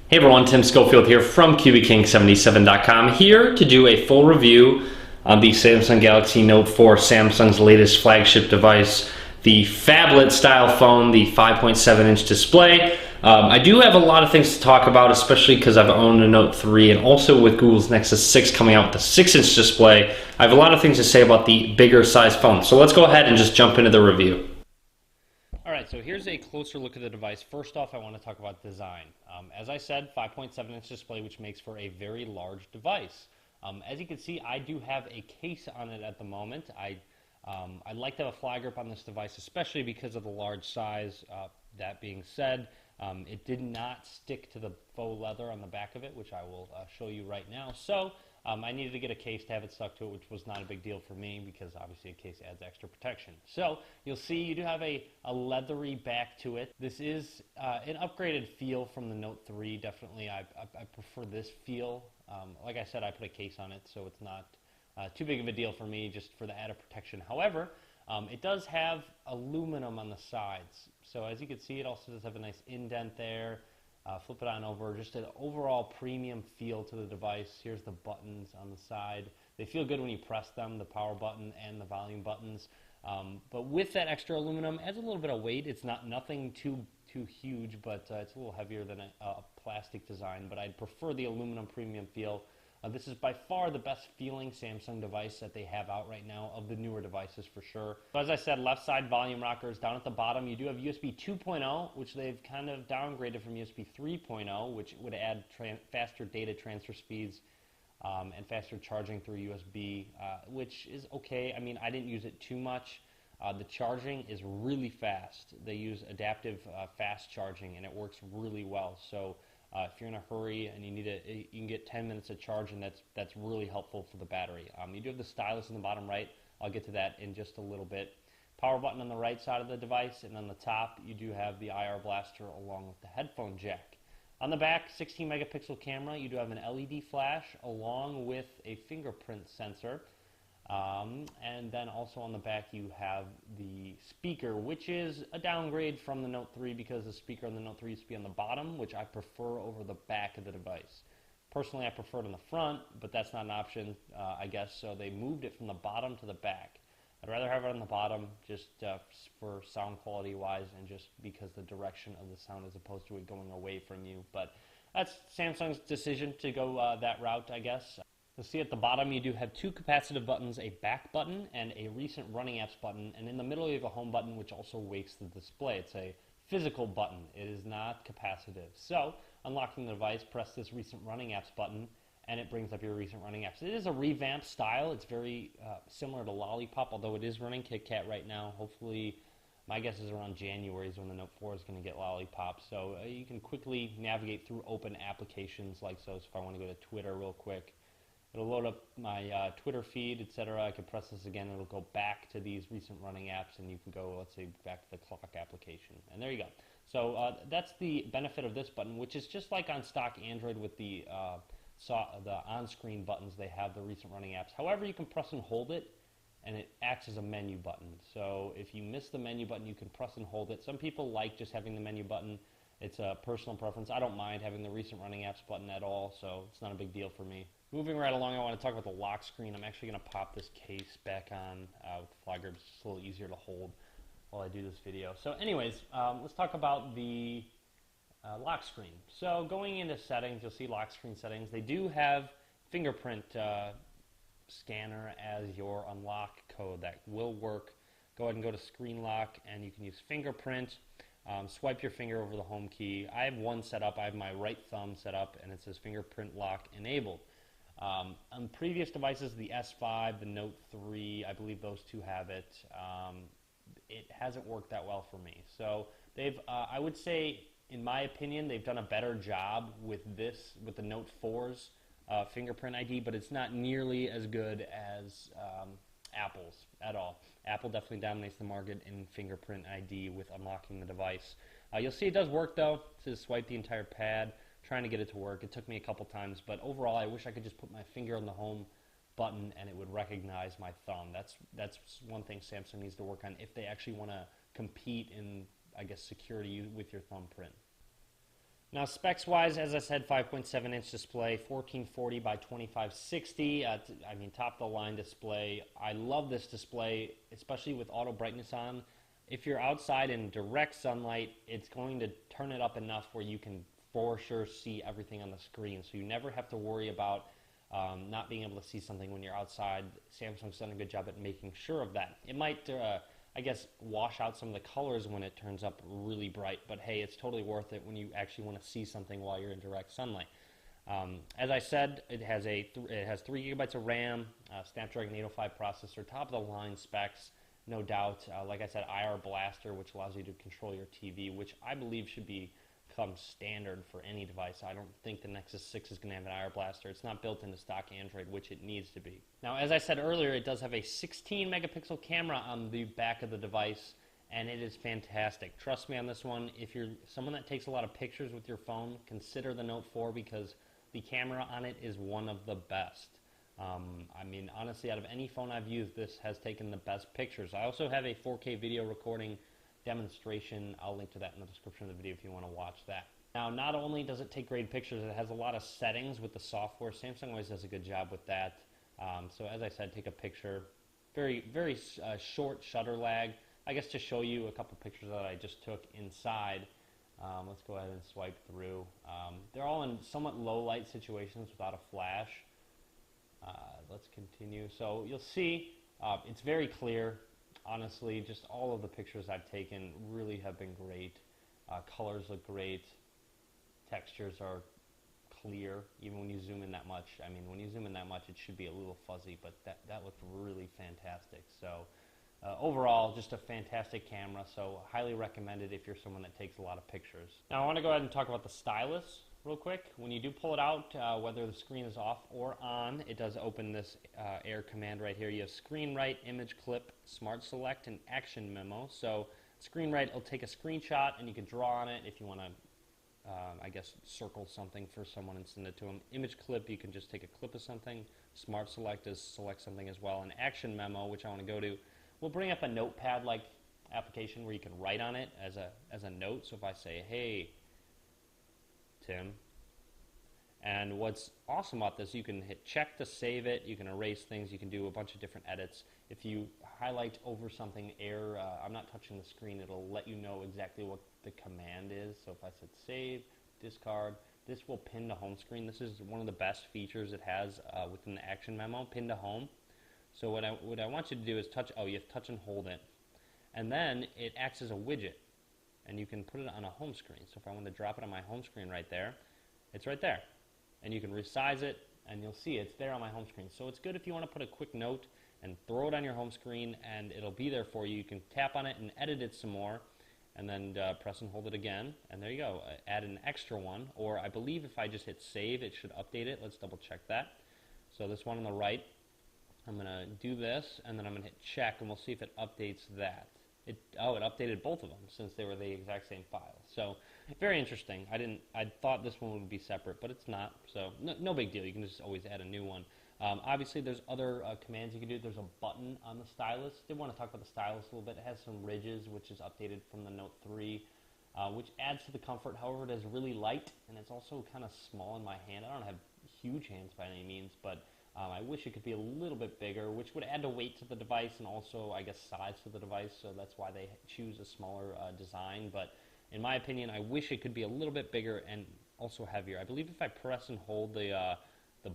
Hey everyone, Tim Schofield here from CubeKing77.com, here to do a full review on the Samsung Galaxy Note 4, Samsung's latest flagship device, the phablet style phone, the 5.7-inch display. I do have a lot of things to talk about, especially because I've owned a Note 3, and also with Google's Nexus 6 coming out with a 6-inch display, I have a lot of things to say about the bigger size phone. So let's go ahead and just jump into the review. Alright, so here's a closer look at the device. First off, I want to talk about design. As I said, 5.7-inch display, which makes for a very large device. As you can see, I do have a case on it at the moment. I'd like to have a FlyGrip on this device, especially because of the large size. That being said, it did not stick to the faux leather on the back of it, which I will show you right now. So I needed to get a case to have it stuck to it, which was not a big deal for me because obviously a case adds extra protection. So you'll see you do have a leathery back to it. This is an upgraded feel from the Note 3. Definitely, I prefer this feel. Like I said, I put a case on it, so it's not too big of a deal for me, just for the added protection. However, it does have aluminum on the sides. So as you can see, it also does have a nice indent there. Flip it on over, just an overall premium feel to the device. Here's the buttons on the side. They feel good when you press them, the power button and the volume buttons. But with that extra aluminum, adds a little bit of weight. It's nothing too huge, but it's a little heavier than a plastic design. But I'd prefer the aluminum premium feel. This is by far the best feeling Samsung device that they have out right now of the newer devices for sure. So as I said, left side volume rockers. Down at the bottom you do have USB 2.0, which they've kind of downgraded from USB 3.0, which would add faster data transfer speeds and faster charging through USB, which is okay. I mean, I didn't use it too much. The charging is really fast. They use adaptive fast charging and it works really well. So if you're in a hurry and you can get 10 minutes of charge, and that's really helpful for the battery. You do have the stylus in the bottom right. I'll get to that in just a little bit. Power button on the right side of the device, and on the top you do have the IR blaster along with the headphone jack. On the back, 16 megapixel camera. You do have an LED flash along with a fingerprint sensor. And then also on the back you have the speaker, which is a downgrade from the Note 3 because the speaker on the Note 3 used to be on the bottom, which I prefer over the back of the device. Personally, I prefer it on the front, but that's not an option, I guess, so they moved it from the bottom to the back. I'd rather have it on the bottom just for sound quality wise and just because the direction of the sound as opposed to it going away from you. But that's Samsung's decision to go that route, I guess. You'll see at the bottom you do have two capacitive buttons, a back button and a recent running apps button, and in the middle you have a home button which also wakes the display. It's a physical button, it is not capacitive. So unlocking the device, press this recent running apps button and it brings up your recent running apps. It is a revamped style. It's very similar to Lollipop, although it is running KitKat right now. Hopefully, my guess is around January is when the Note 4 is going to get Lollipop. So you can quickly navigate through open applications like so. So if I want to go to Twitter real quick, it'll load up my Twitter feed, etc. I can press this again. It'll go back to these recent running apps, and you can go, let's say, back to the clock application. And there you go. So that's the benefit of this button, which is just like on stock Android with the on-screen buttons. They have the recent running apps. However, you can press and hold it, and it acts as a menu button. So if you miss the menu button, you can press and hold it. Some people like just having the menu button. It's a personal preference. I don't mind having the recent running apps button at all, so it's not a big deal for me. Moving right along, I want to talk about the lock screen. I'm actually going to pop this case back on with the FlyGrip. It's just a little easier to hold while I do this video. So anyways, let's talk about the lock screen. So going into settings, you'll see lock screen settings. They do have fingerprint scanner as your unlock code. That will work. Go ahead and go to screen lock, and you can use fingerprint. Swipe your finger over the home key. I have one set up. I have my right thumb set up, and it says fingerprint lock enabled. On previous devices, the S5, the Note 3, I believe those two have it. It hasn't worked that well for me. So they've, I would say, in my opinion, they've done a better job with this, with the Note 4's fingerprint ID, but it's not nearly as good as Apple's at all. Apple definitely dominates the market in fingerprint ID with unlocking the device. You'll see it does work though. To swipe the entire pad, trying to get it to work. It took me a couple times, but overall I wish I could just put my finger on the home button and it would recognize my thumb. That's one thing Samsung needs to work on if they actually want to compete in, I guess, security with your thumbprint. Now specs wise, as I said, 5.7 inch display, 1440 by 2560. I mean, top of the line display. I love this display, especially with auto brightness on. If you're outside in direct sunlight, it's going to turn it up enough where you can for sure see everything on the screen. So you never have to worry about not being able to see something when you're outside. Samsung's done a good job at making sure of that. It might I guess, wash out some of the colors when it turns up really bright, but hey, it's totally worth it when you actually want to see something while you're in direct sunlight. As I said, it has 3 gigabytes of RAM, Snapdragon 805 processor, top of the line specs, no doubt. Like I said, IR blaster, which allows you to control your TV, which I believe should become standard for any device. I don't think the Nexus 6 is going to have an IR blaster. It's not built into stock Android, which it needs to be. Now, as I said earlier, it does have a 16 megapixel camera on the back of the device, and it is fantastic. Trust me on this one. If you're someone that takes a lot of pictures with your phone, consider the Note 4 because the camera on it is one of the best. I mean, honestly, out of any phone I've used, this has taken the best pictures. I also have a 4K video recording demonstration. I'll link to that in the description of the video if you want to watch that. Now, not only does it take great pictures, it has a lot of settings with the software. Samsung always does a good job with that. So as I said, take a picture. Very short shutter lag. I guess to show you a couple pictures that I just took inside. Let's go ahead and swipe through. They're all in somewhat low light situations without a flash. Let's continue. So you'll see it's very clear. Honestly, just all of the pictures I've taken really have been great. Colors look great. Textures are clear, even when you zoom in that much. I mean, when you zoom in that much, it should be a little fuzzy, but that looked really fantastic. So overall, just a fantastic camera, so highly recommended if you're someone that takes a lot of pictures. Now, I want to go ahead and talk about the stylus real quick. When you do pull it out, whether the screen is off or on, it does open this air command right here. You have screen write, image clip, smart select, and action memo. So screen write will take a screenshot and you can draw on it if you want to, I guess, circle something for someone and send it to them. Image clip, you can just take a clip of something. Smart select is select something as well. And action memo, which I want to go to, will bring up a notepad-like application where you can write on it as a note. So if I say, hey, Tim. And what's awesome about this, you can hit check to save it, you can erase things, you can do a bunch of different edits. If you highlight over something, I'm not touching the screen, it'll let you know exactly what the command is. So if I said save, discard, this will pin to home screen. This is one of the best features it has within the action memo, pin to home. So what I want you to do is you have to touch and hold it. And then it acts as a widget. And you can put it on a home screen. So if I want to drop it on my home screen right there, it's right there. And you can resize it, and you'll see it's there on my home screen. So it's good if you want to put a quick note and throw it on your home screen, and it'll be there for you. You can tap on it and edit it some more, and then press and hold it again, and there you go. Add an extra one, or I believe if I just hit save, it should update it. Let's double check that. So this one on the right, I'm going to do this, and then I'm going to hit check, and we'll see if it updates that. It updated both of them since they were the exact same file. So very interesting. I thought this one would be separate, but it's not. So no big deal. You can just always add a new one. Obviously, there's other commands you can do. There's a button on the stylus. Did want to talk about the stylus a little bit. It has some ridges, which is updated from the Note 3, which adds to the comfort. However, it is really light, and it's also kind of small in my hand. I don't have huge hands by any means, but I wish it could be a little bit bigger, which would add the weight to the device and also, I guess, size to the device, so that's why they choose a smaller design. But in my opinion, I wish it could be a little bit bigger and also heavier. I believe if I press and hold the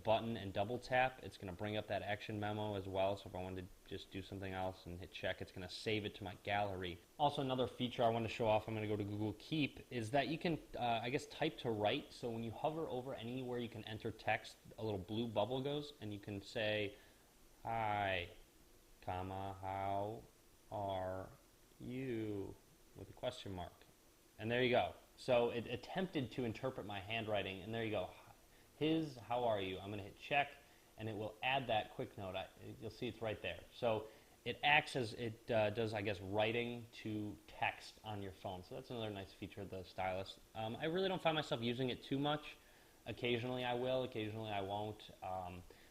button and double tap, it's going to bring up that action memo as well. So if I wanted to just do something else and hit check, it's going to save it to my gallery. Also, another feature I want to show off, I'm going to go to Google Keep, is that you can, I guess, type to write. So when you hover over anywhere you can enter text, a little blue bubble goes, and you can say, hi, comma, how are you, with a question mark. And there you go. So it attempted to interpret my handwriting, and there you go. How are you? I'm going to hit check, and it will add that quick note. You'll see it's right there. So it acts as it does, I guess, writing to text on your phone. So that's another nice feature of the stylus. I really don't find myself using it too much. Occasionally I will, occasionally I won't.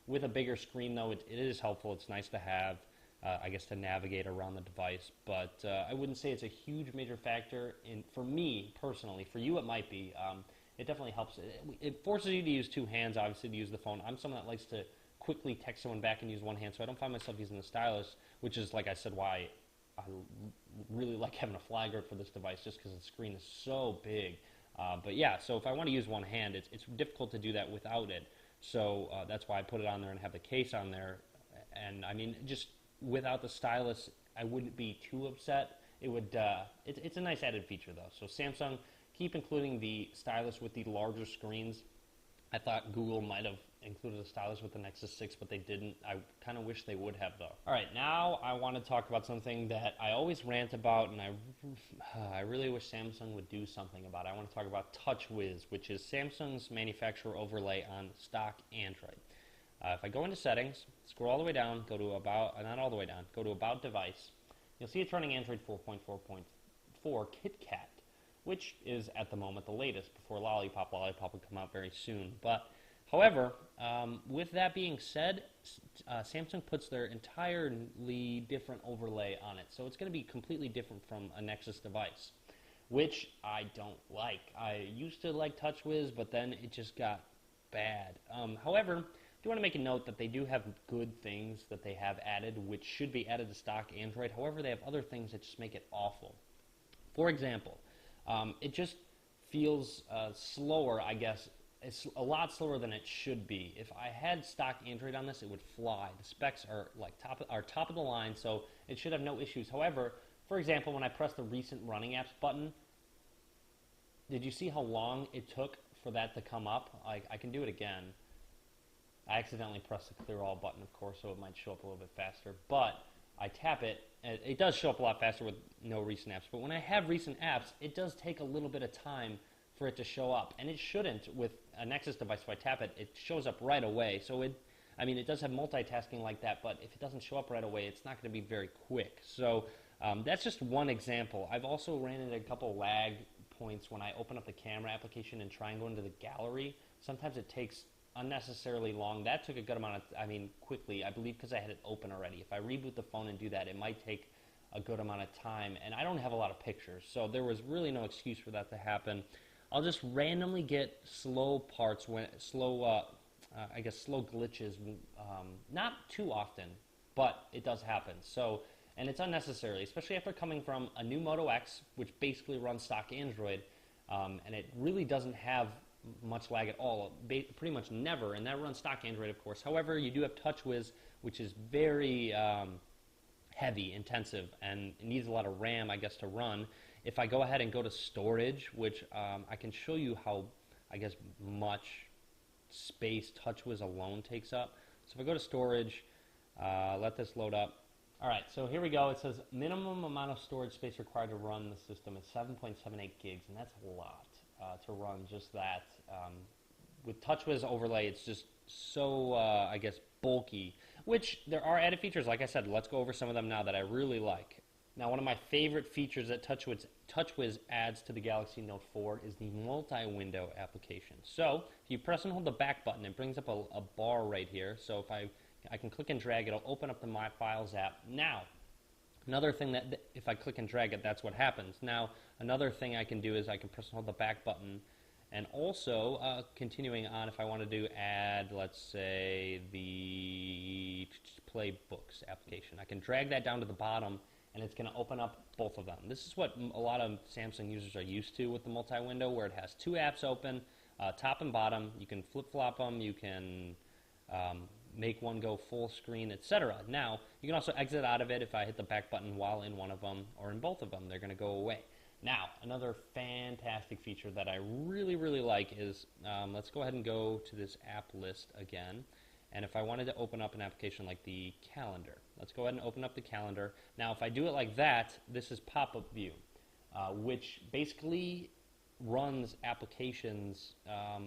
With a bigger screen, though, it is helpful. It's nice to have, I guess, to navigate around the device. But I wouldn't say it's a huge major factor for me personally. For you, it might be. it definitely helps. It forces you to use two hands, obviously, to use the phone. I'm someone that likes to quickly text someone back and use one hand, so I don't find myself using the stylus, which is, like I said, why I really like having a FlyGrip for this device, just because the screen is so big. But yeah, so if I want to use one hand, it's difficult to do that without it. So that's why I put it on there and have the case on there. And I mean, just without the stylus, I wouldn't be too upset. It would. It's a nice added feature though. So Samsung, keep including the stylus with the larger screens. I thought Google might have included a stylus with the Nexus 6, but they didn't. I kind of wish they would have, though. All right, now I want to talk about something that I always rant about, and I really wish Samsung would do something about it. I want to talk about Touchwiz, which is Samsung's manufacturer overlay on stock Android. If I go into settings, scroll all the way down, go to about, not all the way down, go to about device, you'll see it's running Android 4.4.4 KitKat, which is at the moment the latest, before Lollipop. Lollipop will come out very soon. But however, with that being said, Samsung puts their entirely different overlay on it. So it's going to be completely different from a Nexus device, which I don't like. I used to like Touchwiz, but then it just got bad. However, I do want to make a note that they do have good things that they have added, which should be added to stock Android. However, they have other things that just make it awful. For example, it just feels slower, I guess. It's a lot slower than it should be. If I had stock Android on this, it would fly. The specs are like top of the line, so it should have no issues. However, for example, when I press the recent running apps button, did you see how long it took for that to come up? I can do it again. I accidentally pressed the clear all button, of course, so it might show up a little bit faster. But I tap it, and it does show up a lot faster with no recent apps. But when I have recent apps, it does take a little bit of time for it to show up. And it shouldn't with a Nexus device. If I tap it, it shows up right away. So it does have multitasking like that, but if it doesn't show up right away, it's not going to be very quick. So that's just one example. I've also ran into a couple lag points when I open up the camera application and try and go into the gallery. Sometimes it takes unnecessarily long. That took a good amount of, quickly, I believe, because I had it open already. If I reboot the phone and do that, it might take a good amount of time, and I don't have a lot of pictures, so there was really no excuse for that to happen. I'll just randomly get slow parts, slow glitches, not too often, but it does happen. So, and it's unnecessary, especially after coming from a new Moto X, which basically runs stock Android, and it really doesn't have much lag at all, pretty much never, and that runs stock Android, of course. However, you do have Touchwiz, which is very heavy, intensive, and it needs a lot of RAM, I guess, to run. If I go ahead and go to storage, which I can show you how, I guess, much space Touchwiz alone takes up. So if I go to storage, let this load up. All right, so here we go. It says minimum amount of storage space required to run the system is 7.78 gigs, and that's a lot to run just that. With Touchwiz overlay, it's just so, I guess, bulky, which there are added features. Like I said, let's go over some of them now that I really like. Now, one of my favorite features that Touchwiz adds to the Galaxy Note 4 is the multi-window application. So, if you press and hold the back button, it brings up a bar right here. So if I can click and drag, it'll open up the My Files app. Now, another thing that if I click and drag it, that's what happens. Now, another thing I can do is I can press and hold the back button, and also continuing on, if I wanted to add, let's say, the Play Books application, I can drag that down to the bottom, and it's going to open up both of them. This is what a lot of Samsung users are used to with the multi-window, where it has two apps open, top and bottom. You can flip-flop them. You can make one go full screen, etc. Now, you can also exit out of it if I hit the back button while in one of them or in both of them. They're going to go away. Now, another fantastic feature that I really, really like is, let's go ahead and go to this app list again. And if I wanted to open up an application like the calendar, let's go ahead and open up the calendar. Now, if I do it like that, this is pop-up view, which basically runs applications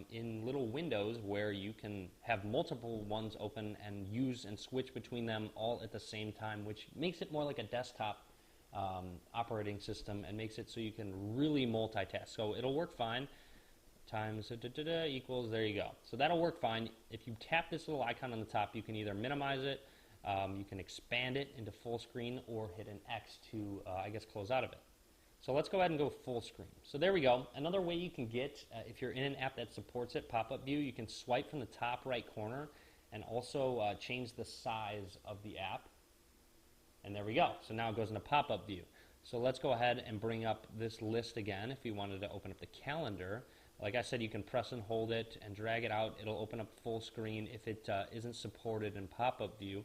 in little windows where you can have multiple ones open and use and switch between them all at the same time, which makes it more like a desktop operating system and makes it so you can really multitask. So it'll work fine. Times equals, there you go. So that'll work fine. If you tap this little icon on the top, you can either minimize it, you can expand it into full screen, or hit an X to, I guess, close out of it. So let's go ahead and go full screen. So there we go. Another way you can get, if you're in an app that supports it, pop-up view, you can swipe from the top right corner and also change the size of the app. And there we go. So now it goes into pop-up view. So let's go ahead and bring up this list again. If you wanted to open up the calendar, like I said, you can press and hold it and drag it out. It'll open up full screen if it isn't supported in pop-up view.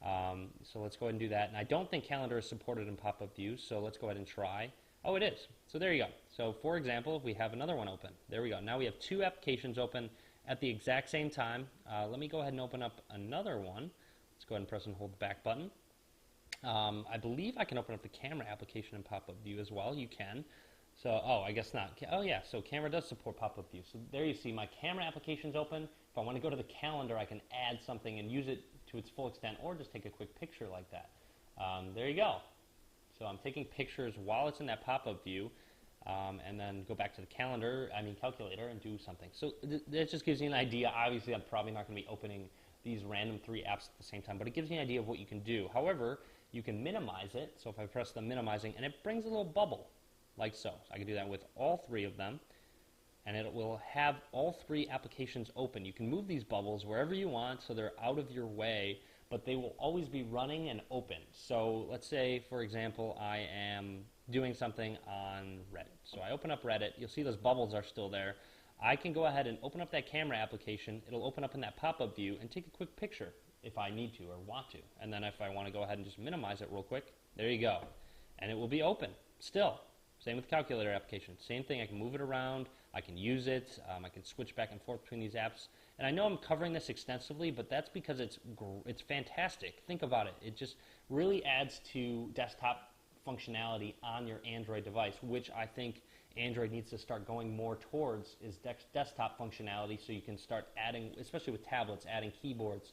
So let's go ahead and do that. And I don't think calendar is supported in pop-up view, so let's go ahead and try. Oh, it is. So there you go. So for example, if we have another one open, there we go. Now we have two applications open at the exact same time. Let me go ahead and open up another one. Let's go ahead and press and hold the back button. I believe I can open up the camera application in pop-up view as well. You can. So, oh, I guess not. Oh, yeah, so camera does support pop-up view. So there you see my camera application's open. If I want to go to the calendar, I can add something and use it to its full extent, or just take a quick picture like that. There you go. So I'm taking pictures while it's in that pop-up view, and then go back to the calculator, and do something. So that just gives you an idea. Obviously, I'm probably not going to be opening these random 3 apps at the same time, but it gives you an idea of what you can do. However, you can minimize it. So if I press the minimizing, and it brings a little bubble, like so. So I can do that with all 3 of them, and it will have all 3 applications open. You can move these bubbles wherever you want so they're out of your way, but they will always be running and open. So let's say, for example, I am doing something on Reddit. So I open up Reddit. You'll see those bubbles are still there. I can go ahead and open up that camera application. It'll open up in that pop-up view and take a quick picture if I need to or want to. And then if I want to go ahead and just minimize it real quick, there you go. And it will be open still. Same with the calculator application. Same thing, I can move it around, I can use it, I can switch back and forth between these apps. And I know I'm covering this extensively, but that's because it's fantastic. Think about it. It just really adds to desktop functionality on your Android device, which I think Android needs to start going more towards, is desktop functionality, so you can start adding, especially with tablets, adding keyboards,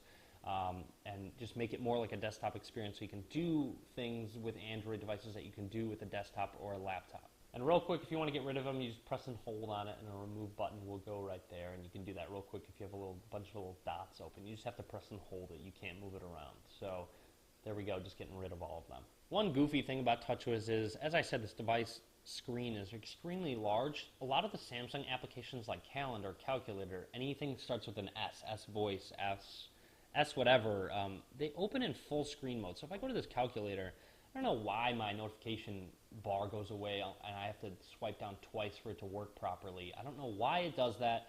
and just make it more like a desktop experience, so you can do things with Android devices that you can do with a desktop or a laptop. And real quick, if you want to get rid of them, you just press and hold on it, and a remove button will go right there, and you can do that real quick if you have a bunch of little dots open. You just have to press and hold it. You can't move it around. So there we go, just getting rid of all of them. One goofy thing about Touchwiz is, as I said, this device screen is extremely large. A lot of the Samsung applications like calendar, calculator, anything that starts with an S voice, S whatever, they open in full screen mode. So if I go to this calculator, I don't know why my notification bar goes away and I have to swipe down twice for it to work properly. I don't know why it does that.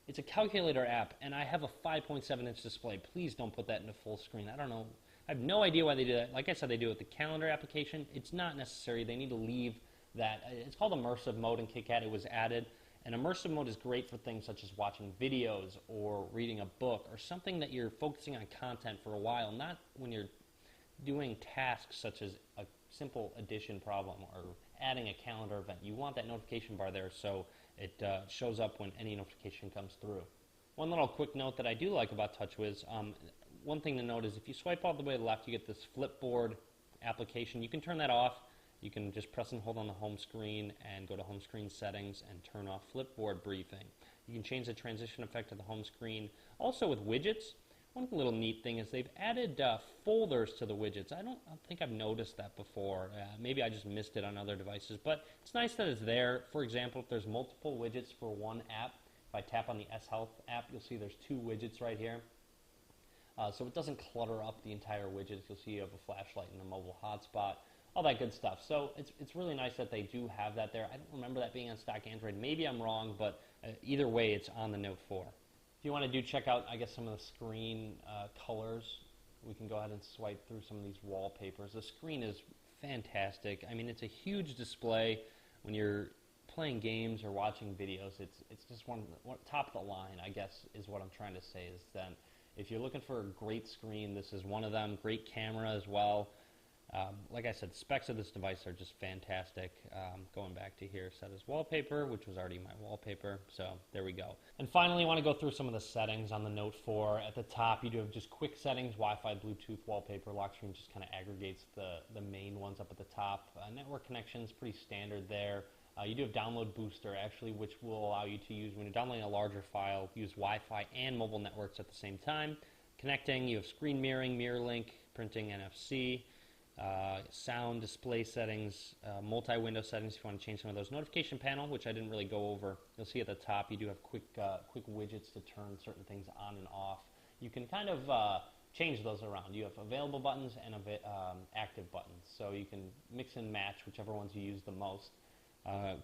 It's a calculator app and I have a 5.7-inch display. Please don't put that into full screen. I don't know. I have no idea why they do that. Like I said, they do it with the calendar application. It's not necessary. They need to leave that. It's called immersive mode in KitKat. It was added. And immersive mode is great for things such as watching videos or reading a book or something that you're focusing on content for a while, not when you're doing tasks such as a simple addition problem or adding a calendar event. You want that notification bar there so it shows up when any notification comes through. One little quick note that I do like about Touchwiz, one thing to note is if you swipe all the way to the left, you get this flipboard application. You can turn that off. You can just press and hold on the home screen and go to home screen settings and turn off flipboard briefing. You can change the transition effect of the home screen. Also with widgets, one little neat thing is they've added folders to the widgets. I don't think I've noticed that before. Maybe I just missed it on other devices, but it's nice that it's there. For example, if there's multiple widgets for one app, if I tap on the S Health app, you'll see there's 2 widgets right here. So it doesn't clutter up the entire widgets. You'll see you have a flashlight and a mobile hotspot, all that good stuff. So it's really nice that they do have that there. I don't remember that being on stock Android. Maybe I'm wrong, but either way, it's on the Note 4. If you want to check out, I guess, some of the screen colors, we can go ahead and swipe through some of these wallpapers. The screen is fantastic. I mean, it's a huge display. When you're playing games or watching videos, it's just one top of the line, I guess, is what I'm trying to say. Is that if you're looking for a great screen, this is one of them. Great camera as well. Like I said, specs of this device are just fantastic. Going back to here, set as wallpaper, which was already my wallpaper, so there we go. And finally, I want to go through some of the settings on the Note 4. At the top, you do have just quick settings, Wi-Fi, Bluetooth, wallpaper, lock screen just kind of aggregates the main ones up at the top. Network connections, pretty standard there. You do have download booster, actually, which will allow you to use, when you're downloading a larger file, use Wi-Fi and mobile networks at the same time. Connecting, you have screen mirroring, mirror link, printing NFC. sound, display settings, multi-window settings if you want to change some of those. Notification panel, which I didn't really go over. You'll see at the top you do have quick widgets to turn certain things on and off. You can kind of change those around. You have available buttons and active buttons, so you can mix and match whichever ones you use the most.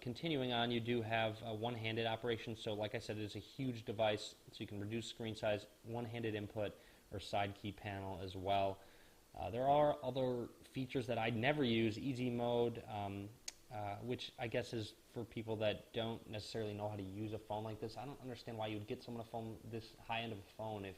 Continuing on, you do have a one-handed operation, so like I said, it is a huge device, so you can reduce screen size, one-handed input or side key panel as well. There are other features that I never use, easy mode, which I guess is for people that don't necessarily know how to use a phone like this. I don't understand why you would get someone a phone this high end of a phone if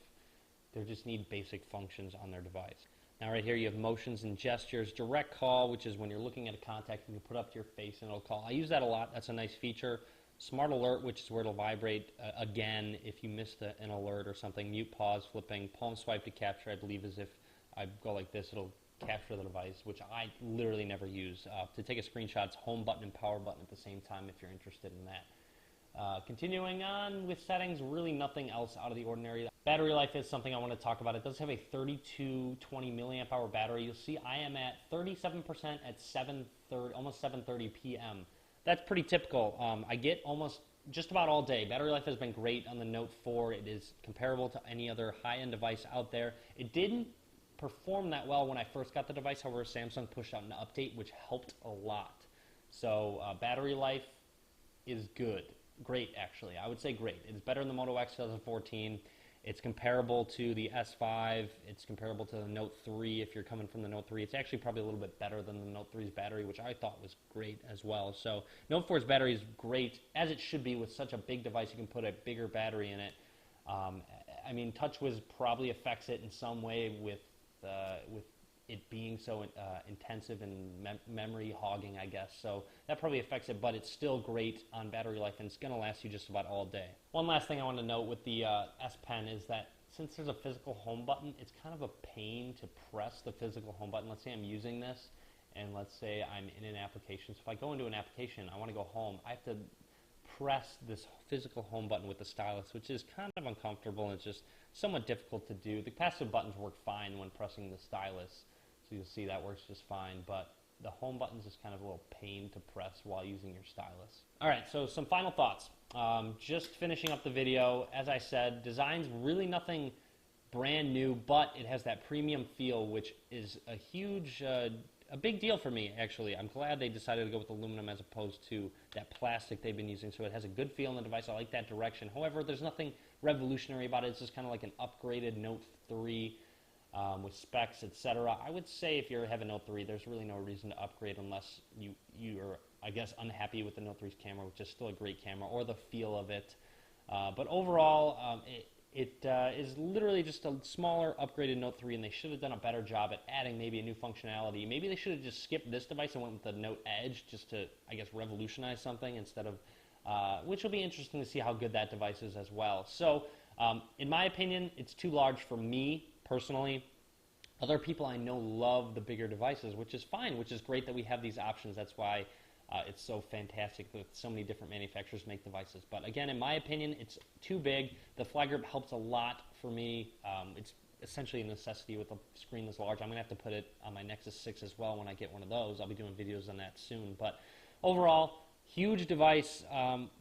they just need basic functions on their device. Now right here you have motions and gestures, direct call, which is when you're looking at a contact, you can put up to your face and it'll call. I use that a lot, that's a nice feature. Smart alert, which is where it'll vibrate again if you missed an alert or something. Mute, pause, flipping, palm swipe to capture, I believe is if I go like this, it'll capture the device, which I literally never use. To take a screenshot, it's home button and power button at the same time if you're interested in that. Continuing on with settings, really nothing else out of the ordinary. Battery life is something I want to talk about. It does have a 3220 milliamp hour battery. You'll see I am at 37% at 7:30, almost 7:30 p.m. That's pretty typical. I get almost just about all day. Battery life has been great on the Note 4. It is comparable to any other high-end device out there. It didn't perform that well when I first got the device. However, Samsung pushed out an update which helped a lot. So battery life is good. Great, actually. I would say great. It's better than the Moto X 2014. It's comparable to the S5. It's comparable to the Note 3 if you're coming from the Note 3. It's actually probably a little bit better than the Note 3's battery, which I thought was great as well. So Note 4's battery is great, as it should be. With such a big device, you can put a bigger battery in it. I mean, Touchwiz probably affects it in some way with it being so intensive and memory hogging, I guess. So that probably affects it, but it's still great on battery life, and it's going to last you just about all day. One last thing I want to note with the S Pen is that since there's a physical home button, it's kind of a pain to press the physical home button. Let's say I'm using this, and let's say I'm in an application. So if I go into an application, I want to go home, I have to press this physical home button with the stylus, which is kind of uncomfortable and it's just somewhat difficult to do. The capacitive buttons work fine when pressing the stylus, so you'll see that works just fine, but the home button's just kind of a little pain to press while using your stylus. Alright, so some final thoughts. Just finishing up the video, as I said, design's really nothing brand new, but it has that premium feel, which is a huge, a big deal for me, actually. I'm glad they decided to go with aluminum as opposed to that plastic they've been using, so it has a good feel in the device. I like that direction. However, there's nothing revolutionary about it. It's just kind of like an upgraded Note 3 with specs, etc. I would say if you have a Note 3, there's really no reason to upgrade unless you're, I guess, unhappy with the Note 3's camera, which is still a great camera, or the feel of it. But overall, it is literally just a smaller, upgraded Note 3, and they should have done a better job at adding maybe a new functionality. Maybe they should have just skipped this device and went with the Note Edge just to, I guess, revolutionize something instead of, which will be interesting to see how good that device is as well. So, in my opinion, it's too large for me, personally. Other people I know love the bigger devices, which is fine, which is great that we have these options. That's why it's so fantastic that so many different manufacturers make devices. But again, in my opinion, it's too big. The FlyGrip helps a lot for me. It's essentially a necessity with a screen this large. I'm going to have to put it on my Nexus 6 as well when I get one of those. I'll be doing videos on that soon. But overall, huge device,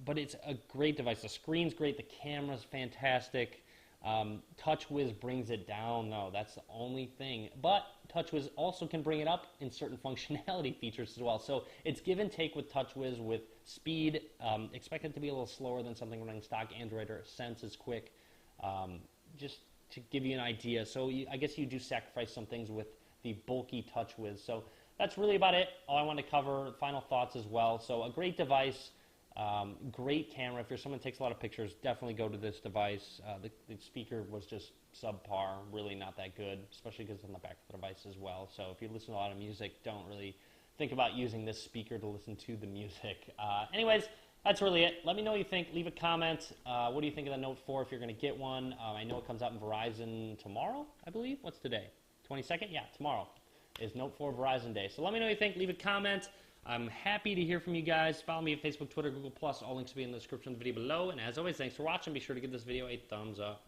but it's a great device. The screen's great. The camera's fantastic. Touchwiz brings it down, though. That's the only thing. But Touchwiz also can bring it up in certain functionality features as well. So it's give and take with Touchwiz with speed. Expect it to be a little slower than something running stock Android or Sense is quick. Just to give you an idea. So I guess you do sacrifice some things with the bulky Touchwiz. So that's really about it. All I want to cover. Final thoughts as well. So a great device. Great camera. If you're someone who takes a lot of pictures, definitely go to this device. The speaker was just subpar, really not that good, especially because it's on the back of the device as well. So if you listen to a lot of music, don't really think about using this speaker to listen to the music. Anyways, that's really it. Let me know what you think. Leave a comment. What do you think of the Note 4 if you're going to get one? I know it comes out in Verizon tomorrow, I believe. What's today? 22nd? Yeah, tomorrow is Note 4 Verizon Day. So let me know what you think. Leave a comment. I'm happy to hear from you guys. Follow me on Facebook, Twitter, Google+. All links will be in the description of the video below. And as always, thanks for watching. Be sure to give this video a thumbs up.